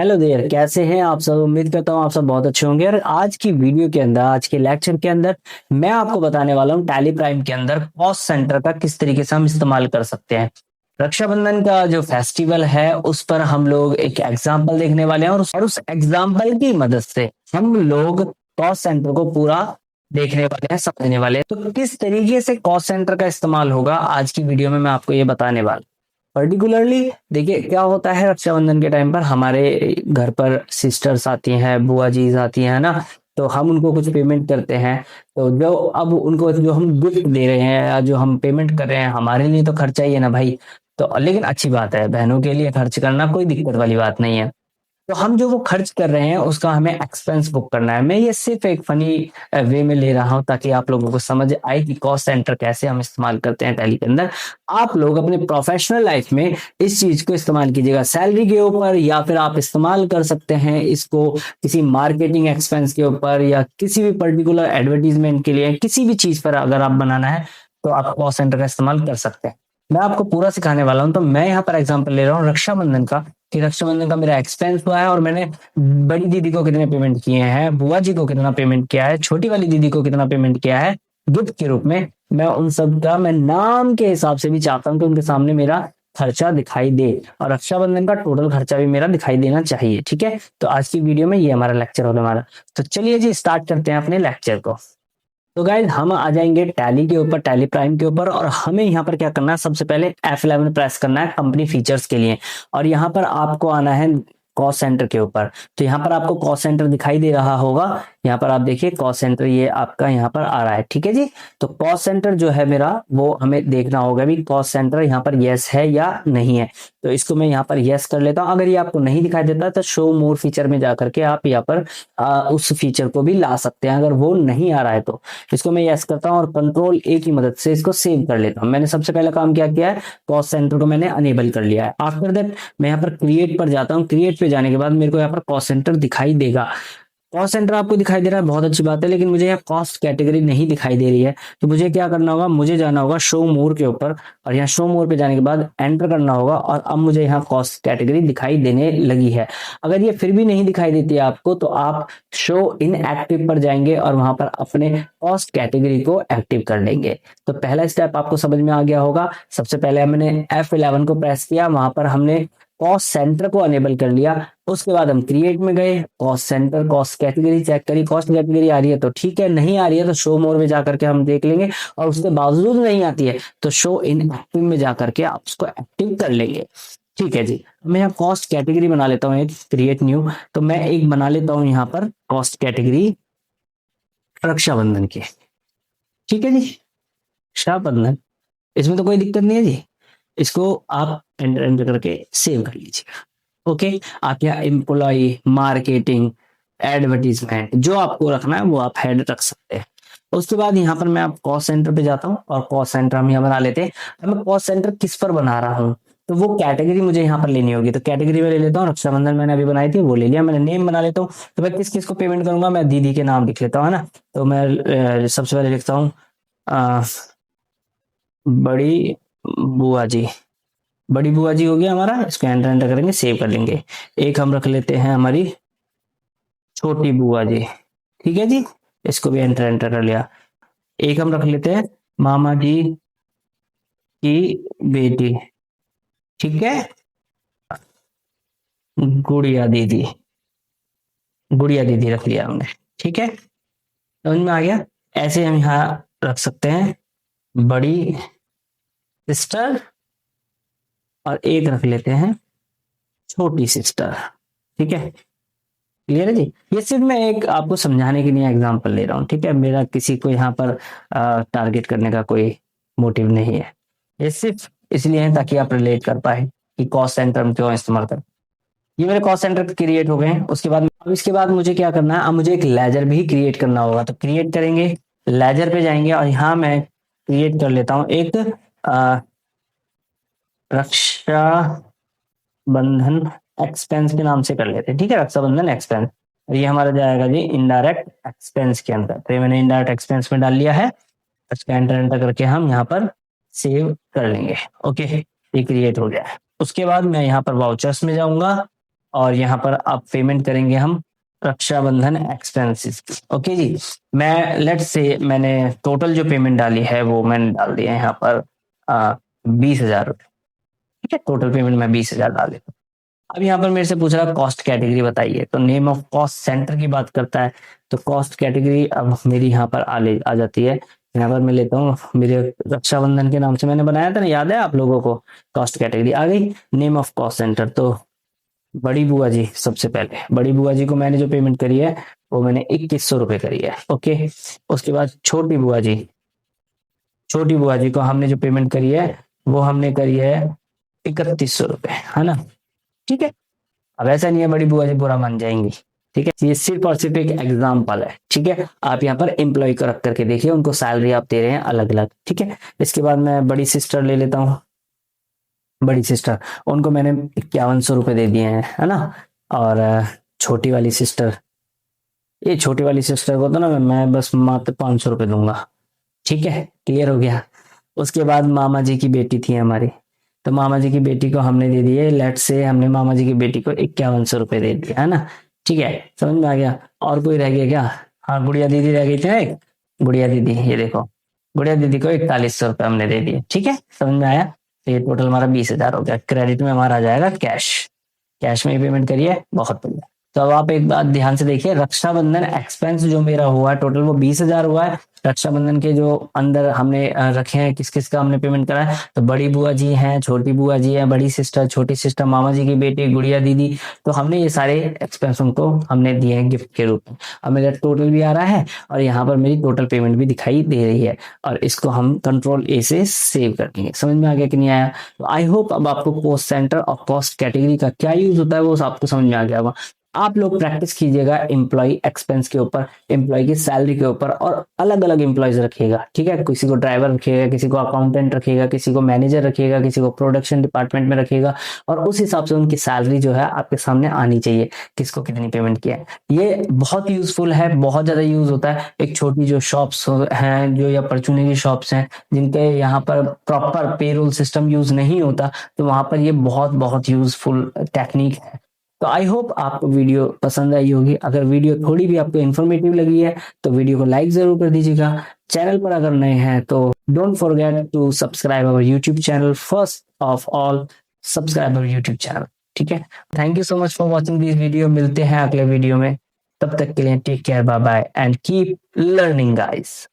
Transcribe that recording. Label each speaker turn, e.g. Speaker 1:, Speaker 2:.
Speaker 1: Hello there, कैसे हैं आप सब। उम्मीद करता हूँ आप सब बहुत अच्छे होंगे। और आज की वीडियो के अंदर, आज के लेक्चर के अंदर मैं आपको बताने वाला हूँ टैली प्राइम के अंदर कॉस्ट सेंटर का किस तरीके से हम इस्तेमाल कर सकते हैं। रक्षाबंधन का जो फेस्टिवल है उस पर हम लोग एक एग्जाम्पल देखने वाले हैं, और उस एग्जाम्पल की मदद से हम लोग कॉस्ट सेंटर को पूरा देखने वाले हैं, समझने वाले हैं। तो किस तरीके से कॉस्ट सेंटर का इस्तेमाल होगा आज की वीडियो में मैं आपको ये बताने वाला। पर्टिकुलरली देखिए क्या होता है, रक्षाबंधन के टाइम पर हमारे घर पर सिस्टर्स आती हैं, बुआ जी आती हैं ना। तो हम उनको कुछ पेमेंट करते हैं। तो जो अब उनको जो हम गिफ्ट दे रहे हैं या जो हम पेमेंट कर रहे हैं, हमारे लिए तो खर्चा ही है ना भाई। तो लेकिन अच्छी बात है, बहनों के लिए खर्च करना कोई दिक्कत वाली बात नहीं है। तो हम जो वो खर्च कर रहे हैं उसका हमें एक्सपेंस बुक करना है। मैं ये सिर्फ एक फनी वे में ले रहा हूं ताकि आप लोगों को समझ आए कि कॉस्ट सेंटर कैसे हम इस्तेमाल करते हैं टैली के अंदर। आप लोग अपने प्रोफेशनल लाइफ में इस चीज को इस्तेमाल कीजिएगा सैलरी के ऊपर, या फिर आप इस्तेमाल कर सकते हैं इसको किसी मार्केटिंग एक्सपेंस के ऊपर, या किसी भी पर्टिकुलर एडवर्टीजमेंट के लिए, किसी भी चीज पर अगर आप बनाना है तो आप कॉस्ट सेंटर का इस्तेमाल कर सकते हैं। मैं आपको पूरा सिखाने वाला हूं। तो मैं यहाँ पर एग्जांपल ले रहा हूँ रक्षाबंधन का, कि रक्षाबंधन का मेरा एक्सपेंस हुआ है और मैंने बड़ी दीदी को कितने पेमेंट किए हैं, बुआ जी को कितना पेमेंट किया है, छोटी वाली दीदी को कितना पेमेंट किया है गिफ्ट के रूप में। मैं उन सब का मैं नाम के हिसाब से भी चाहता हूँ कि उनके सामने मेरा खर्चा दिखाई दे, और रक्षाबंधन का टोटल खर्चा भी मेरा दिखाई देना चाहिए। ठीक है, तो आज की वीडियो में ये हमारा लेक्चर होने वाला। तो चलिए जी स्टार्ट करते हैं अपने लेक्चर को। तो गाइज हम आ जाएंगे टैली के ऊपर, टैली प्राइम के ऊपर, और हमें यहाँ पर क्या करना है, सबसे पहले F11 प्रेस करना है कंपनी फीचर्स के लिए। और यहाँ पर आपको आना है कॉस्ट सेंटर के ऊपर। तो यहाँ पर आपको कॉस्ट सेंटर दिखाई दे रहा होगा। यहाँ पर आप देखिए कॉस्ट सेंटर ये आपका यहाँ पर आ रहा है। ठीक है जी, तो कॉस्ट सेंटर जो है मेरा वो हमें देखना होगा भी कॉस्ट सेंटर यहाँ पर यस है या नहीं है। तो इसको मैं यहाँ पर यस कर लेता हूँ। अगर ये आपको नहीं दिखाई देता तो शो मोर फीचर में जाकर के आप यहाँ पर उस फीचर को भी ला सकते हैं। अगर वो नहीं आ रहा है तो इसको मैं यस करता हूँ और कंट्रोल ए की मदद से इसको सेव कर लेता हूँ। मैंने सबसे पहला काम क्या किया है, कॉस्ट सेंटर को मैंने अनेबल कर लिया है। आफ्टर दैट मैं यहाँ पर क्रिएट पर जाता हूँ। क्रिएट पे जाने के बाद मेरे को यहाँ पर कॉस्ट सेंटर दिखाई देगा। कॉस्ट सेंटर आपको दिखाई दे रहा है, बहुत अच्छी बात है, लेकिन मुझे यहाँ कॉस्ट कैटेगरी नहीं दिखाई दे रही है। तो मुझे क्या करना होगा, मुझे जाना होगा शो मोर के ऊपर, और यहाँ शो मोर पे जाने के बाद एंटर करना होगा, और अब मुझे यहाँ कॉस्ट कैटेगरी दिखाई देने लगी है। अगर ये फिर भी नहीं दिखाई देती है आपको तो आप शो इन एक्टिव पर जाएंगे और वहां पर अपने कॉस्ट कैटेगरी को एक्टिव कर लेंगे। तो पहला स्टेप आपको समझ में आ गया होगा। सबसे पहले हमने F11 को प्रेस किया, वहां पर हमने कॉस्ट सेंटर को अनेबल कर लिया। उसके बाद हम क्रिएट में गए, cost centre cost category check करी, कॉस्ट कैटेगरी आ रही है तो ठीक है, नहीं आ रही है तो शो मोर में जाकर के हम देख लेंगे, और उसके बावजूद नहीं आती है तो शो इन एक्टिव में जाकर के आप उसको एक्टिव कर लेंगे। ठीक है जी, मैं यहाँ कॉस्ट कैटेगरी बना लेता हूँ एक, क्रिएट न्यू। तो मैं एक बना लेता हूँ यहाँ पर कॉस्ट कैटेगरी रक्षाबंधन की। ठीक है जी, रक्षाबंधन, इसमें तो कोई दिक्कत नहीं है जी। इसको आप एंटर एंटर करके सेव कर लीजिएगा। ओके, आप यहाँ एम्प्लॉय, मार्केटिंग, एडवर्टीजमेंट जो आपको रखना है वो आप हेड रख सकते हैं। उसके बाद यहाँ पर मैं आप कॉस्ट सेंटर पे जाता हूँ, और कॉस्ट सेंटर हम यहाँ बना लेते हैं। अब मैं कॉस्ट सेंटर किस पर बना रहा हूँ तो वो कैटेगरी मुझे यहाँ पर लेनी होगी। तो कैटेगरी में ले लेता हूँ, रक्षाबंधन मैंने अभी बनाई थी वो ले लिया। मैंने नेम बना लेता हूँ। तो मैं किस किस को पेमेंट करूंगा, मैं दीदी के नाम लिख लेता हूँ, है ना। तो मैं सबसे पहले लिखता हूँ बड़ी बुआ जी। बड़ी बुआ जी हो गया हमारा, इसको एंटर एंटर करेंगे, सेव कर लेंगे। एक हम रख लेते हैं हमारी छोटी बुआ जी। ठीक है जी, इसको भी एंटर एंटर कर लिया। एक हम रख लेते हैं मामा जी की बेटी। ठीक है, गुड़िया दीदी, गुड़िया दीदी रख लिया हमने। ठीक है, समझ में आ गया। ऐसे हम यहाँ रख सकते हैं बड़ी सिस्टर, और एक रख लेते हैं छोटी सिस्टर। ठीक है, क्लियर है जी। ये सिर्फ मैं एक आपको समझाने के लिए एग्जांपल ले रहा हूँ। ठीक है, मेरा किसी को यहाँ पर टारगेट करने का कोई मोटिव नहीं है। ये सिर्फ इसलिए है ताकि आप रिलेट कर पाए कि कॉस्ट सेंटर में क्यों इस्तेमाल कर। ये मेरे कॉस्ट सेंटर क्रिएट हो गए हैं। उसके बाद अब इसके बाद मुझे क्या करना है, अब मुझे एक लेजर भी क्रिएट करना होगा। तो क्रिएट करेंगे, लेजर पे जाएंगे, और यहाँ मैं क्रिएट कर लेता हूँ एक रक्षा बंधन एक्सपेंस के नाम से कर लेते हैं। ठीक है, रक्षाबंधन एक्सपेंस, और ये हमारा जाएगा जी इनडायरेक्ट एक्सपेंस के अंदर। तो ये मैंने इनडायरेक्ट एक्सपेंस में डाल लिया है। इसका एंटर एंटर करके हम यहाँ पर सेव कर लेंगे। ओके, ये क्रिएट हो गया है। उसके बाद मैं यहाँ पर वाउचर्स में जाऊंगा, और यहाँ पर आप पेमेंट करेंगे हम रक्षाबंधन एक्सपेंसेस की। ओके जी, मैं लेट्स से मैंने टोटल जो पेमेंट डाली है वो मैंने डाल दिया है यहाँ पर 20,000 रुपये। ठीक है, टोटल पेमेंट मैं 20,000 डाल देता हूँ। अब यहाँ पर मेरे से पूछ रहा कॉस्ट कैटेगरी बताइए, तो नेम ऑफ कॉस्ट सेंटर की बात करता है। तो कॉस्ट कैटेगरी अब मेरी यहाँ पर आ जाती है। यहाँ पर मैं लेता हूँ, मेरे रक्षाबंधन के नाम से मैंने बनाया था ना, याद है आप लोगों को? कॉस्ट कैटेगरी आ गई। नेम ऑफ कॉस्ट सेंटर, तो बड़ी बुआ जी, सबसे पहले बड़ी बुआ जी को मैंने जो पेमेंट करी है वो मैंने 2100 रुपये करी है। ओके, उसके बाद छोटी बुआ जी को हमने जो पेमेंट करी है वो हमने करी है 3100 रुपये, है ना? ठीक है, अब ऐसा नहीं है बड़ी बुआ जी बुरा मान जाएंगी। ठीक है, ये सिर्फ और सिर्फ एक एग्जाम्पल है। ठीक है, आप यहाँ पर एम्प्लॉय को रख करके देखिए, उनको सैलरी आप दे रहे हैं अलग अलग। ठीक है, इसके बाद मैं बड़ी सिस्टर ले लेता हूँ। बड़ी सिस्टर, उनको मैंने 5100 रुपये दे दिए हैं, है ना? और छोटी वाली सिस्टर, ये छोटी वाली सिस्टर को तो ना मैं बस मात्र 500 रुपये दूंगा। ठीक है, क्लियर हो गया। उसके बाद मामा जी की बेटी थी हमारी, तो मामा जी की बेटी को हमने दे दिए, लेट से हमने मामा जी की बेटी को 5100 रुपये दे दिया, है ना? ठीक है, समझ में आ गया। और कोई रह गया क्या? हाँ, गुड़िया दीदी रह गई थी ना एक। गुड़िया दीदी, ये देखो, गुड़िया दीदी को 4100 रुपये हमने दे दिए। ठीक है, समझ में आया? तो ये टोटल हमारा 20,000 हो गया। क्रेडिट में हमारा आ जाएगा कैश, कैश में ही पेमेंट करिए, बहुत बढ़िया। तो अब आप एक बात ध्यान से देखिए, रक्षाबंधन एक्सपेंस जो मेरा हुआ है टोटल वो 20,000 हुआ है। रक्षाबंधन के जो अंदर हमने रखे हैं, किस किस का हमने पेमेंट करा है, तो बड़ी बुआ जी हैं, छोटी बुआ जी है, बड़ी सिस्टर, छोटी सिस्टर, मामा जी की बेटी, गुड़िया दीदी, तो हमने ये सारे एक्सपेंस उनको हमने दिए हैं गिफ्ट के रूप में। अब मेरा टोटल भी आ रहा है और यहाँ पर मेरी टोटल पेमेंट भी दिखाई दे रही है, और इसको हम कंट्रोल ए से सेव कर देंगे। समझ में आ गया कि नहीं आया? तो आई होप अब आपको कॉस्ट सेंटर और कॉस्ट कैटेगरी का क्या यूज होता है वो आपको समझ में आ गया होगा। आप लोग प्रैक्टिस कीजिएगा एम्प्लॉय एक्सपेंस के ऊपर, एम्प्लॉय की सैलरी के ऊपर, और अलग अलग एम्प्लॉयज रखिएगा। ठीक है, किसी को ड्राइवर रखिएगा, किसी को अकाउंटेंट रखिएगा, किसी को मैनेजर रखिएगा, किसी को प्रोडक्शन डिपार्टमेंट में रखिएगा, और उस हिसाब से उनकी सैलरी जो है आपके सामने आनी चाहिए, किसको कितनी पेमेंट किया है। ये बहुत यूजफुल है, बहुत ज्यादा यूज होता है। एक छोटी जो शॉप्स हैं, जो या परचूनरी शॉप्स हैं, जिनके यहाँ पर प्रॉपर पेरोल सिस्टम यूज नहीं होता, तो वहां पर ये बहुत बहुत यूजफुल टेक्निक है। तो आई होप आपको वीडियो पसंद आई होगी। अगर वीडियो थोड़ी भी आपको इन्फॉर्मेटिव लगी है तो वीडियो को लाइक जरूर कर दीजिएगा। चैनल पर अगर नए हैं तो don't forget to subscribe our YouTube channel. First of all, subscribe our YouTube channel. ठीक है, thank you so much for watching this video. मिलते हैं अगले वीडियो में, तब तक के लिए take care, bye bye and keep learning guys.